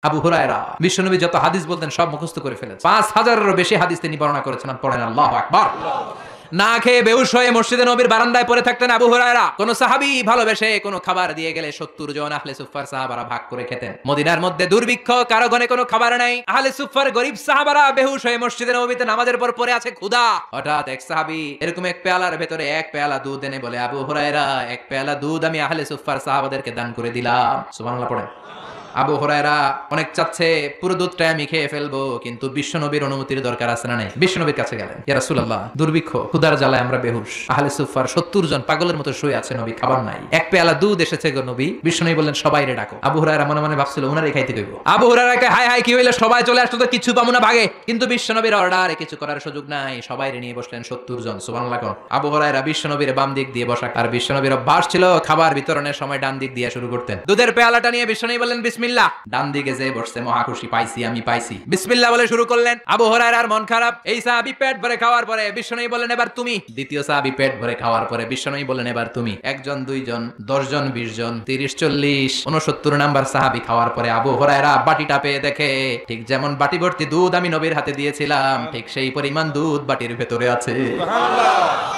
আবু হুরায়রা বিশ্বনবী যত হাদিস বলতেন সব মুখস্থ করে ফেলেছেন। 5000-এরও বেশি হাদিস তিনি বর্ণনা করেছেন। পড়েন আল্লাহু আকবার। না খেয়ে বেহুশ হয়ে মসজিদে নবীর বারান্দায় পড়ে থাকতেন আবু হুরায়রা। কোন সাহাবী ভালোবেসে কোন খাবার দিয়ে গেলে 70 জন আহলে সুফফার সাহাবারা ভাগ করে খেতেন। মদিনার মধ্যে দুর্ভিক্ষ, কারো ঘরে কোনো খাবার নাই। আহলে সুফফার গরীব সাহাবারা বেহুশ হয়ে মসজিদে নববীতে নামাজের পর পড়ে আছে ক্ষুধা। হঠাৎ এক সাহাবী এরকম এক পেয়ালার ভেতরে এক পেয়ালা দুধ এনে বলে, আবু হুরায়রা, এক পেয়ালা দুধ আমি আহলে সুফফার সাহাবাদেরকে দান করে দিলাম। সুবহানাল্লাহ পড়েন। আবু হুরায়রা অনেক চাচ্ছে পুরো দুধটা আমি খেয়ে ফেলবো, কিন্তু বিশ্বনবীর অনুমতির দরকার আছে না নাই? বিশ্বনবীর কাছে গেলেন, ইয়া রাসূলুল্লাহ, দুর্ভিক্ষ, ক্ষুধার জ্বালায় আমরা বেহুশ, আহলে সুফফার 70 জন পাগলের মতো শুয়ে আছে, নবী খাবার নাই, এক পেয়ালা দুধ এসেছে গো নবী। বিশ্বনবী বললেন, সবাইরে ডাকো। আবু হুরায়রা মনে মনে ভাবছিল উনারে খাইতে কইব। আবু হুরায়রাকে হায় হায় কি হইলো, সবাই চলে আসতো তো কিছু পাবো না ভাগে, কিন্তু বিশ্বনবীর অর্ডারে কিছু করার সুযোগ নাই, সবাইরে নিয়ে বসলেন 70 জন। সুবহানাল্লাহ। আবু হুরায়রা বিশ্বনবীর বাম দিক দিয়ে বসা, আর বিশ্বনবীর অভ্যাস ছিল খাবার বিতরণের সময় ডান দিক দিয়ে শুরু করতেন। দুধের পেয়ালাটা নিয়ে বিশ্বনবী বললেন বিসমিল্লাহ। ডান দিকে যে বসছে মহাখুশি, পাইছি আমি পাইছি, বিসমিল্লাহ বলে শুরু করলেন। আবু হুরায়রার মন খারাপ। এই সাহাবী পেট ভরে খাওয়ার পরে বিশ্বনবী বললেন এবার তুমি। দ্বিতীয় সাহাবী পেট ভরে খাওয়ার পরে বিশ্বনবী বললেন এবার তুমি। 1 জন 2 জন 10 জন 20 জন 30 40 69 নাম্বার সাহাবী খাওয়ার পরে আবু হুরায়রা বাটিটা পেয়ে দেখে ঠিক যেমন বাটি ভর্তি দুধ আমি নবীর হাতে দিয়েছিলাম, ঠিক সেই পরিমাণ দুধ বাটির ভেতরে আছে। সুবহানাল্লাহ।